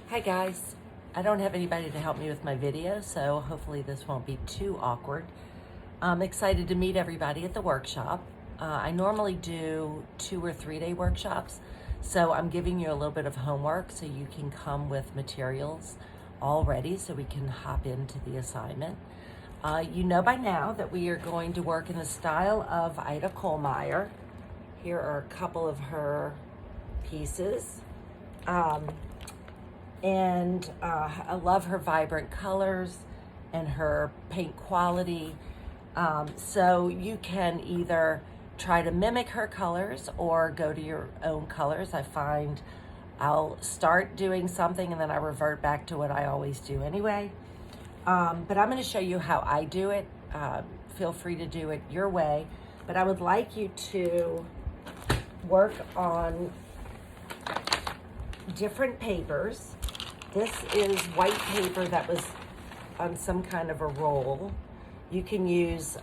Hi guys, I don't have anybody to help me with my video, so hopefully this won't be too awkward. I'm excited to meet everybody at the workshop. I normally do 2 or 3 day workshops, so I'm giving you a little bit of homework so you can come with materials all ready so we can hop into the assignment. You know by now that we are going to work in the style of Ida Kohlmeyer. Here are a couple of her pieces. I love her vibrant colors and her paint quality. So you can either try to mimic her colors or go to your own colors. I find I'll start doing something and then I revert back to what I always do anyway. But I'm going to show you how I do it. Feel free to do it your way. But I would like you to work on different papers. This is white paper that was on some kind of a roll. You can use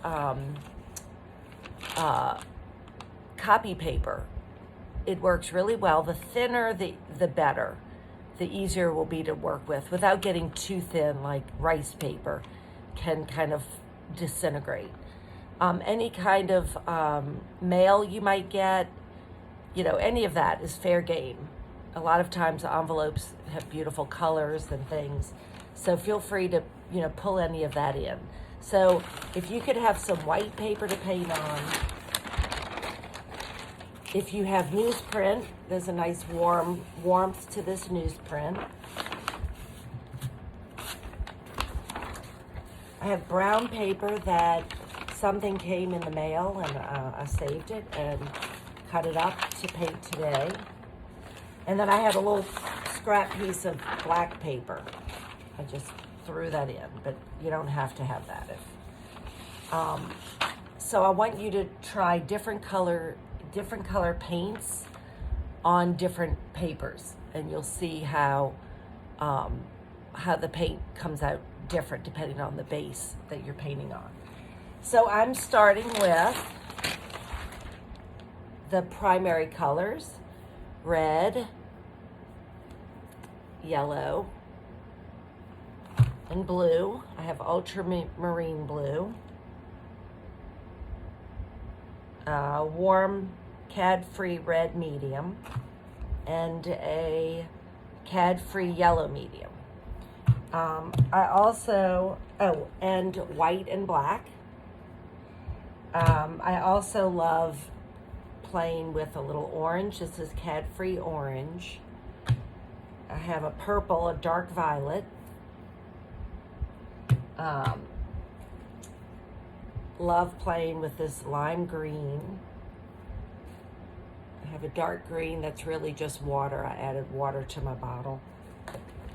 copy paper. It works really well. The thinner, the better. The easier it will be to work with without getting too thin, like rice paper can kind of disintegrate. Any kind of mail you might get, any of that is fair game. A lot of times the envelopes have beautiful colors and things. So feel free to, pull any of that in. So if you could have some white paper to paint on, if you have newsprint, there's a nice warmth to this newsprint. I have brown paper that something came in the mail and I saved it and cut it up to paint today. And then I had a little scrap piece of black paper. I just threw that in, but you don't have to have that. So I want you to try different color paints on different papers, and you'll see how the paint comes out different depending on the base that you're painting on. So I'm starting with the primary colors. Red, yellow, and blue. I have ultramarine blue, warm cad-free red medium, and a cad-free yellow medium. I also, and white and black. I also love playing with a little orange. This is cad-free orange. I have a purple, a dark violet. Love playing with this lime green. I have a dark green that's really just water. I added water to my bottle.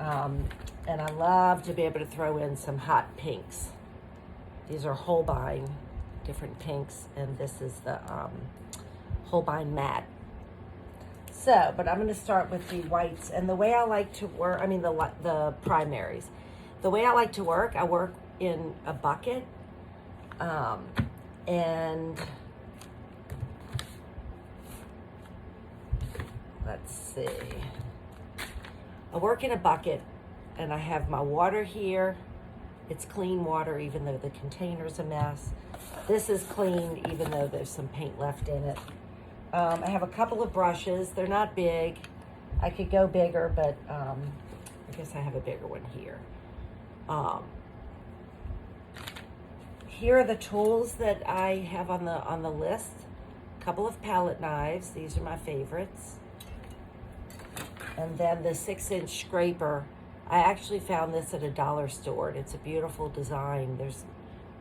And I love to be able to throw in some hot pinks. These are Holbein, different pinks, and this is the Holbein matte. So, but I'm going to start with the whites. And the way I like to work, the primaries. The way I like to work, I work in a bucket. And let's see. I work in a bucket and I have my water here. It's clean water even though the container's a mess. This is clean even though there's some paint left in it. I have a couple of brushes. They're not big. I could go bigger, but I guess I have a bigger one here. Here are the tools that I have on the list. A couple of palette knives. These are my favorites. And then the 6-inch scraper. I actually found this at a dollar store. It's a beautiful design.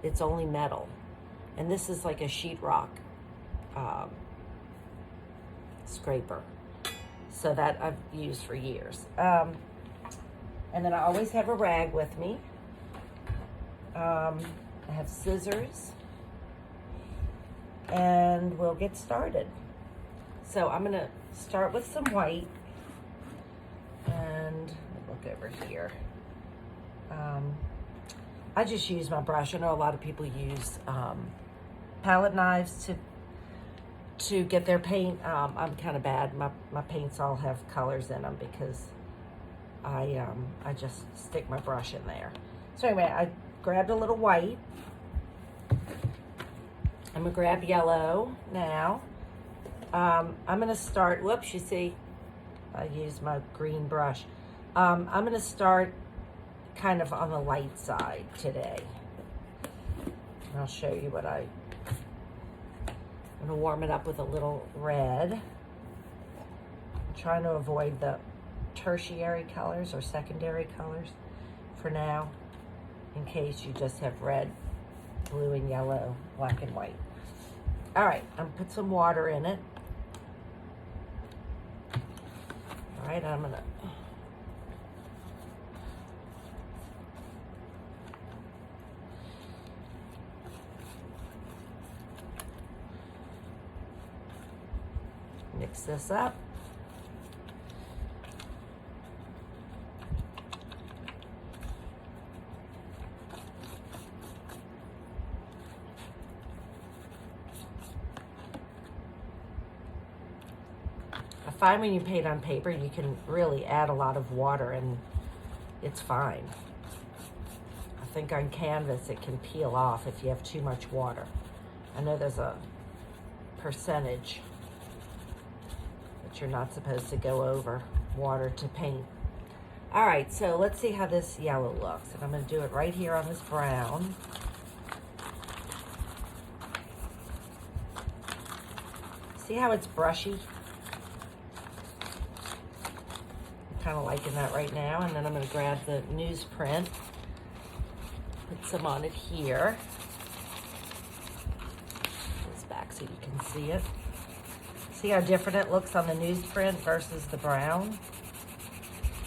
It's only metal. And this is like a sheetrock scraper. So that I've used for years. And then I always have a rag with me. I have scissors. And we'll get started. So I'm gonna start with some white. And look over here. I just use my brush. I know a lot of people use palette knives to get their paint. I'm kind of bad. My paints all have colors in them because I just stick my brush in there. So anyway, I grabbed a little white. I'm gonna grab yellow now. I'm gonna start, whoops, you see, I used my green brush. I'm gonna start kind of on the light side today. And I'll show you what I'm gonna warm it up with a little red. I'm trying to avoid the tertiary colors or secondary colors for now, in case you just have red, blue, and yellow, black and white. All right, I'm gonna put some water in it. All right, I'm gonna mix this up. I find when you paint on paper, you can really add a lot of water and it's fine. I think on canvas, it can peel off if you have too much water. I know there's a percentage that you're not supposed to go over water to paint. All right, so let's see how this yellow looks. And I'm gonna do it right here on this brown. See how it's brushy? Kind of liking that right now. And then I'm going to grab the newsprint, put some on it here. Put this back so you can see it. See how different it looks on the newsprint versus the brown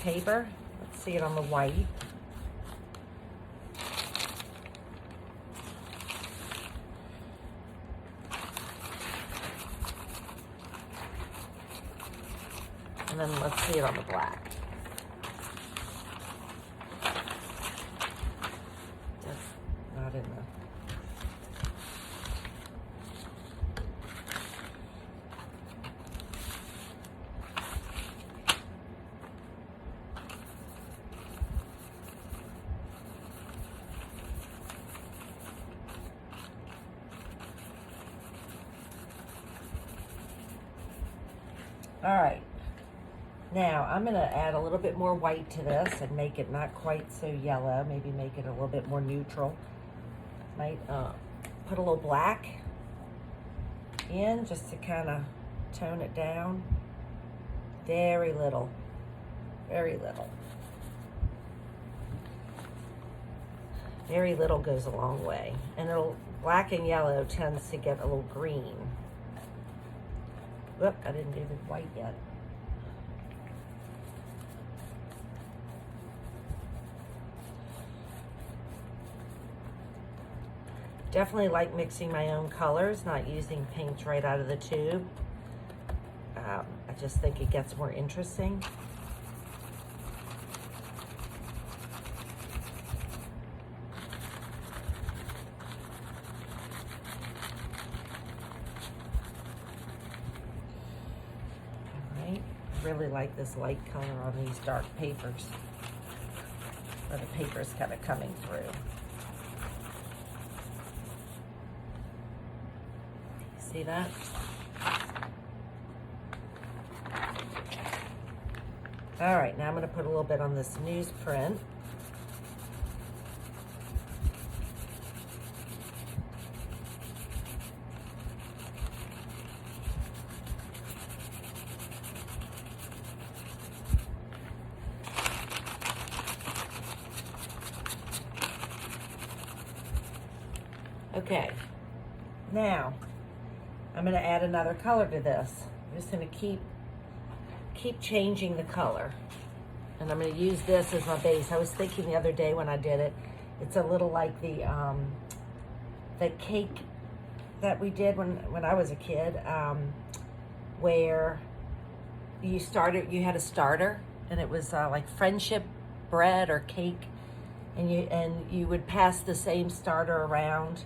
paper? Let's see it on the white. And then let's see it on the black. That's not in the... All right. Now, I'm going to add a little bit more white to this and make it not quite so yellow. Maybe make it a little bit more neutral. Might put a little black in just to kind of tone it down. Very little. Very little. Very little goes a long way. And black and yellow tends to get a little green. Whoop, I didn't do the white yet. Definitely like mixing my own colors, not using paints right out of the tube. I just think it gets more interesting. All right, I really like this light color on these dark papers, where the paper's kind of coming through. See that? All right, now I'm going to put a little bit on this newsprint. Okay, now I'm going to add another color to this. I'm just going to keep changing the color. And I'm going to use this as my base. I was thinking the other day when I did it, it's a little like the cake that we did when I was a kid, where you had a starter, and it was like friendship bread or cake, and you would pass the same starter around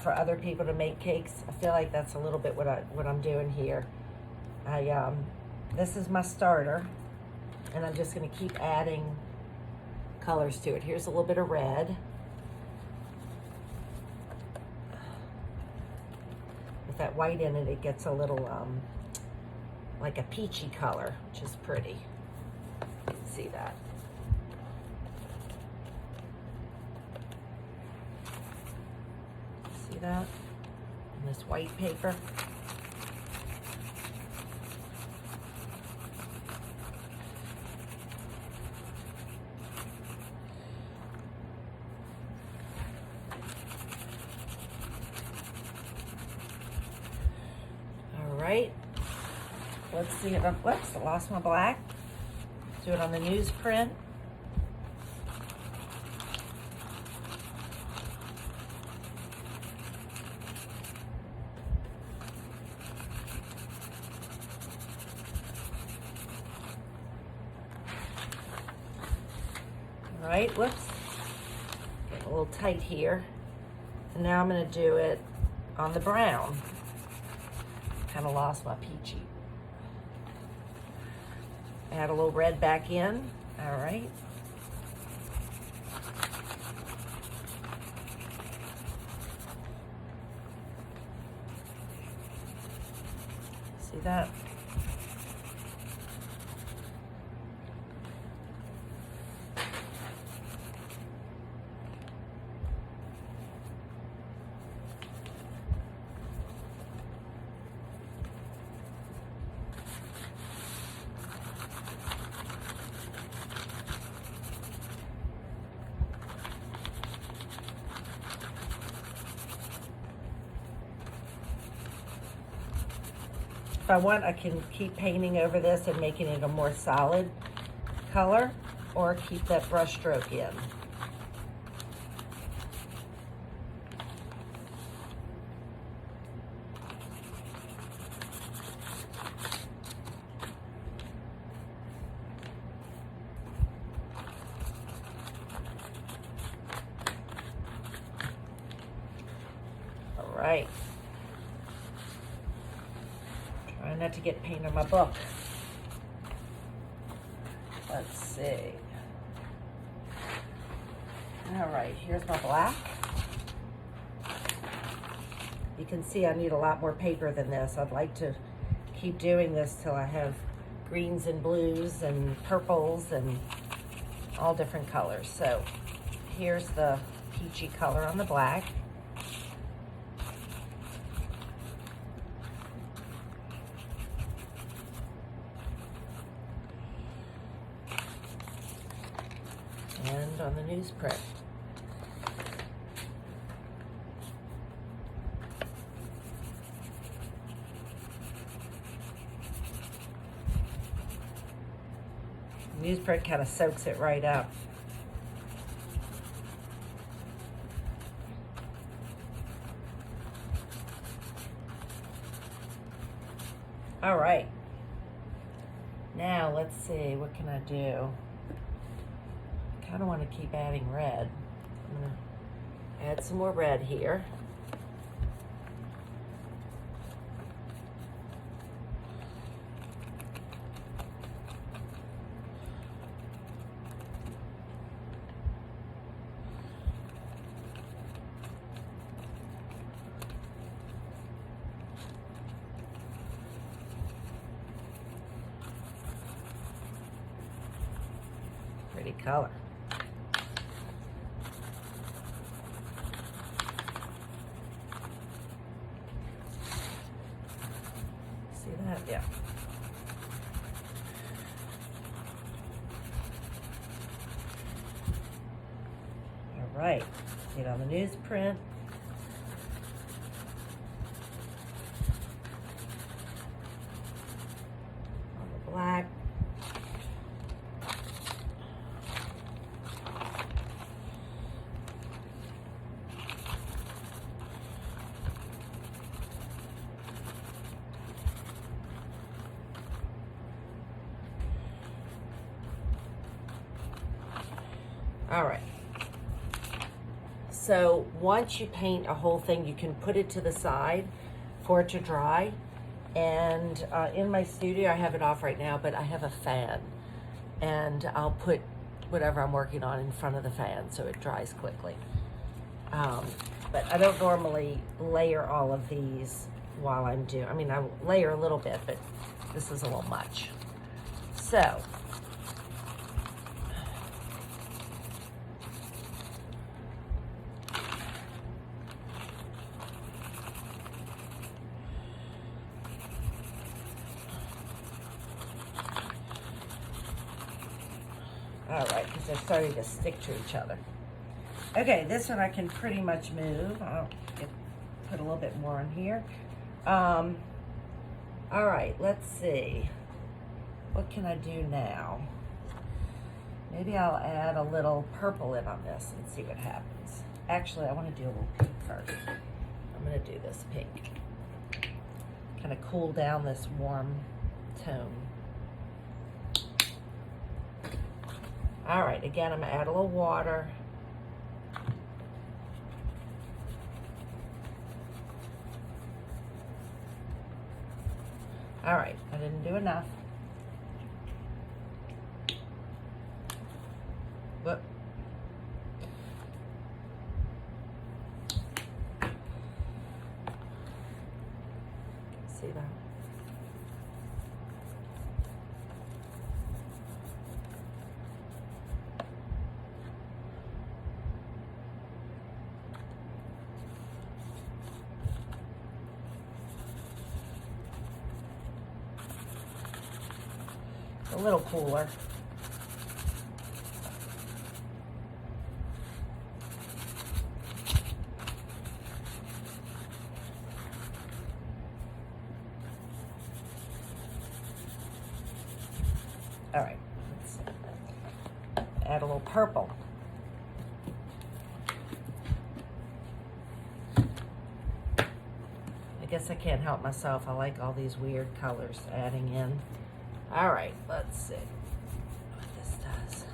for other people to make cakes. I feel like that's a little bit what I'm doing here. This is my starter, And I'm just gonna keep adding colors to it. Here's a little bit of red. With that white in it, it gets a little like a peachy color, which is pretty. See that? See that? And this white paper. All right. Let's see if I'm, whoops, I lost my black. Do it on the newsprint. All right, whoops. Getting a little tight here. And now I'm gonna do it on the brown. Kind of lost my peachy. Add a little red back in. All right. See that? If I want, I can keep painting over this and making it a more solid color, or keep that brush stroke in. All right. Trying not to get paint on my book. Let's see. All right, here's my black. You can see I need a lot more paper than this. I'd like to keep doing this till I have greens and blues and purples and all different colors. So here's the peachy color on the black. And on the newsprint. Newsprint kind of soaks it right up. All right. Now let's see, what can I do? I kind of want to keep adding red. I'm going to add some more red here. Pretty color. See that? Yeah. All right. Get on the newsprint. On the black. All right. So once you paint a whole thing, you can put it to the side for it to dry. And in my studio, I have it off right now, but I have a fan. and I'll put whatever I'm working on in front of the fan so it dries quickly. But I don't normally layer all of these while I'm doing, I mean, I layer a little bit, but this is a little much. So, all right, because they're starting to stick to each other. Okay, this one I can pretty much move. I'll put a little bit more on here. All right, let's see. What can I do now? Maybe I'll add a little purple in on this and see what happens. Actually, I want to do a little pink first. I'm going to do this pink. Kind of cool down this warm tone. All right, again, I'm going to add a little water. All right, I didn't do enough. Whoop. See that? A little cooler. All right, let's add a little purple. I guess I can't help myself. I like all these weird colors adding in. All right, let's see what this does.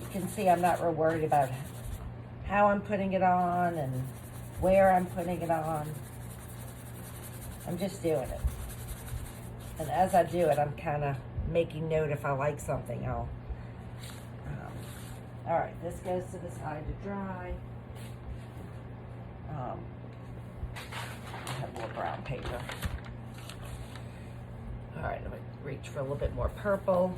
You can see I'm not real worried about how I'm putting it on and where I'm putting it on. I'm just doing it. And as I do it, I'm kind of making note if I like something. All right, this goes to the side to dry. I have more brown paper. All right, I'm going to reach for a little bit more purple.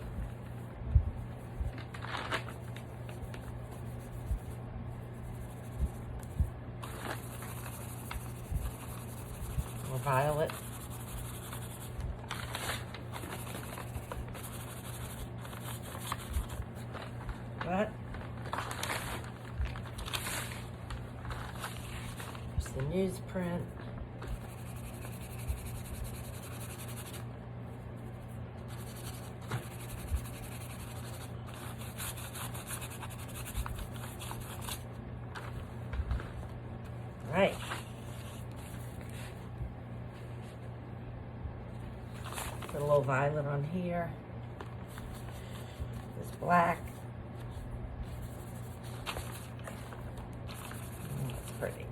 More violet. What? There's the newsprint. Right. Put a little violet on here. This black. That's pretty.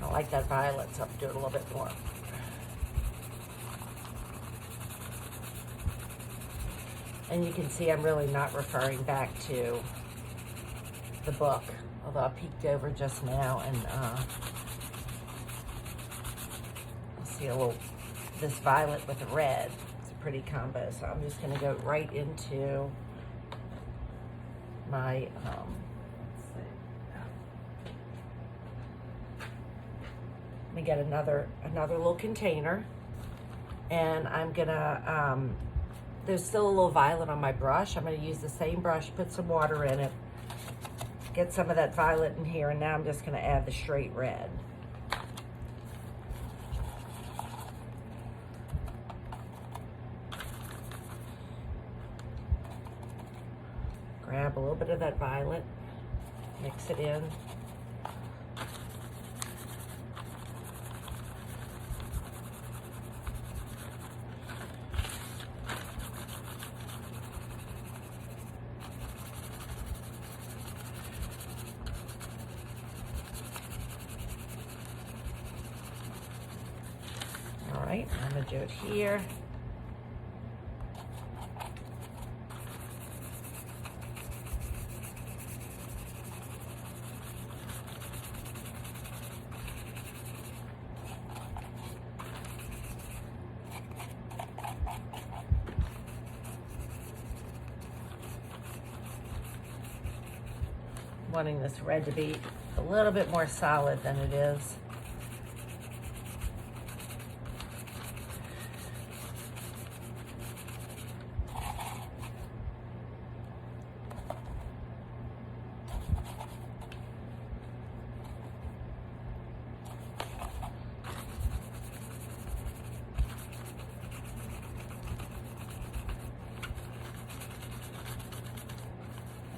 I like that violet, so I'll do it a little bit more. And you can see I'm really not referring back to the book, although I peeked over just now and I see a little, this violet with the red. It's a pretty combo, so I'm just going to go right into my, let me get another little container, and I'm gonna, there's still a little violet on my brush. I'm gonna use the same brush, put some water in it. get some of that violet in here, and now I'm just gonna add the straight red. Grab a little bit of that violet, mix it in. All right, I'm gonna do it here. Wanting this red to be a little bit more solid than it is.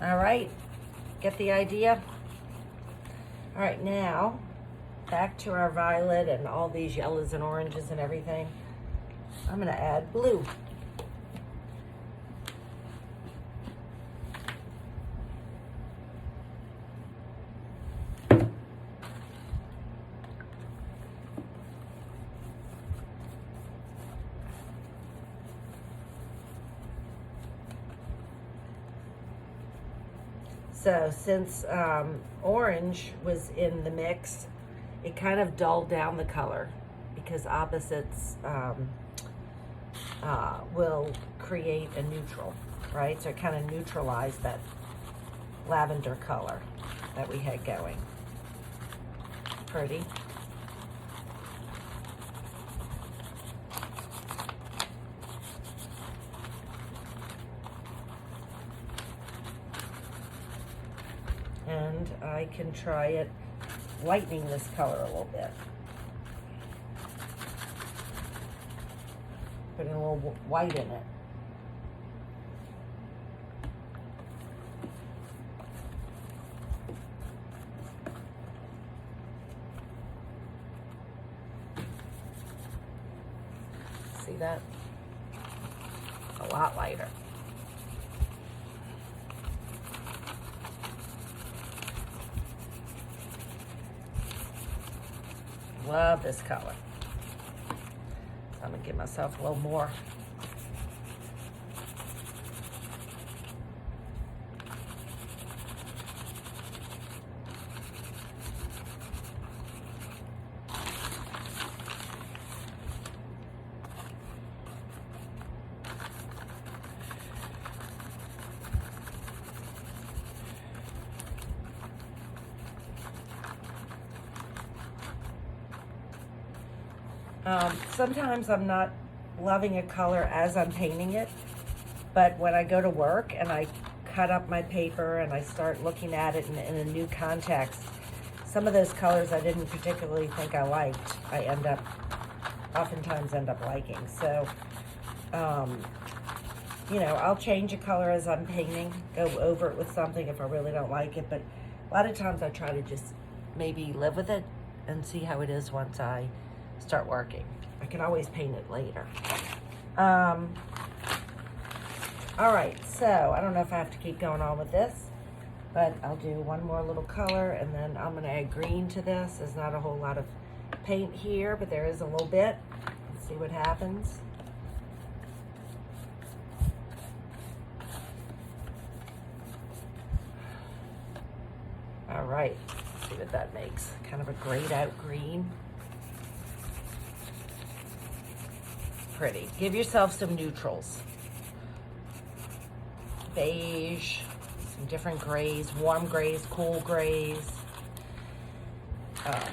All right, get the idea? All right, now back to our violet and all these yellows and oranges and everything. I'm gonna add blue. So since orange was in the mix, it kind of dulled down the color because opposites will create a neutral, right? So it kind of neutralized that lavender color that we had going. Pretty. And I can try it lightening this color a little bit. Putting a little white in it. See that? A lot lighter. Love this color. So I'm gonna give myself a little more. Sometimes I'm not loving a color as I'm painting it, but when I go to work and I cut up my paper and I start looking at it in a new context, some of those colors I didn't particularly think I liked, I oftentimes end up liking. So, you know, I'll change a color as I'm painting, go over it with something if I really don't like it, but a lot of times I try to just maybe live with it and see how it is once I start working. I can always paint it later. All right, so I don't know if I have to keep going on with this, but I'll do one more little color and then I'm gonna add green to this. There's not a whole lot of paint here, but there is a little bit. Let's see what happens. All right, let's see what that makes. Kind of a grayed out green. Pretty. Give yourself some neutrals. Beige, some different grays, warm grays, cool grays. Let's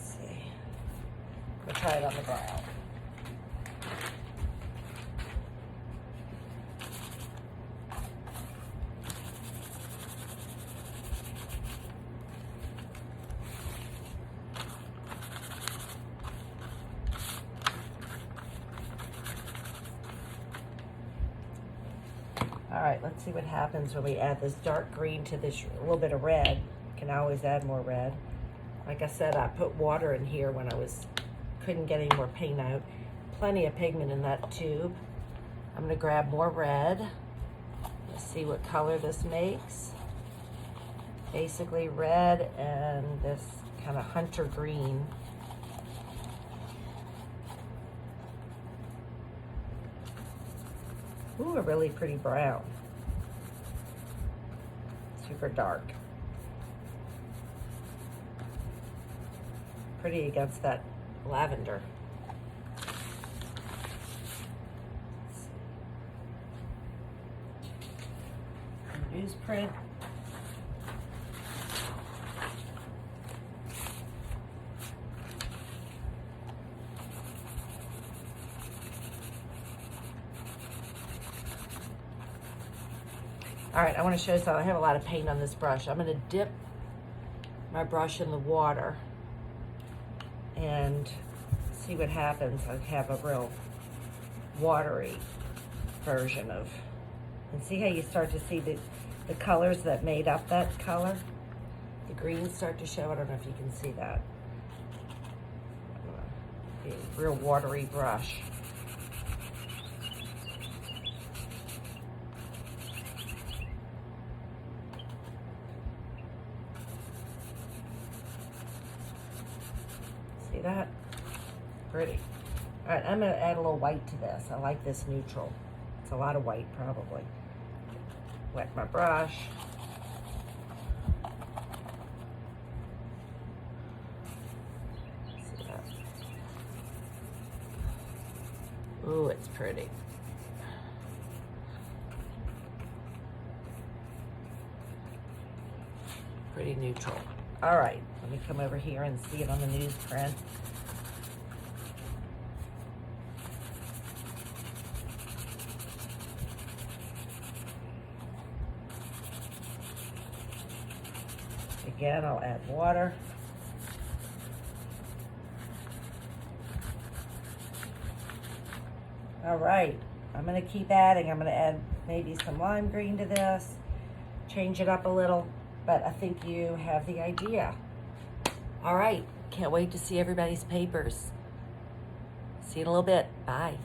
see. We'll try it on the brown. All right, let's see what happens when we add this dark green to this little bit of red. Can always add more red. Like I said, I put water in here when couldn't get any more paint out. Plenty of pigment in that tube. I'm gonna grab more red. Let's see what color this makes. Basically red and this kind of hunter green. Ooh, a really pretty brown. Super dark. Pretty against that lavender. Newsprint. All right, I want to show you something. I have a lot of paint on this brush. I'm going to dip my brush in the water and see what happens. I have a real watery version of, and see how you start to see the colors that made up that color? The greens start to show. I don't know if you can see that. A real watery brush. See that? Pretty. All right, I'm gonna add a little white to this. I like this neutral. It's a lot of white, probably. Wet my brush. See that? Ooh, it's pretty. Pretty neutral. All right, let me come over here and see it on the newsprint. Again, I'll add water. All right, I'm gonna keep adding. I'm gonna add maybe some lime green to this, change it up a little, but I think you have the idea. All right, can't wait to see everybody's papers. See you in a little bit. Bye.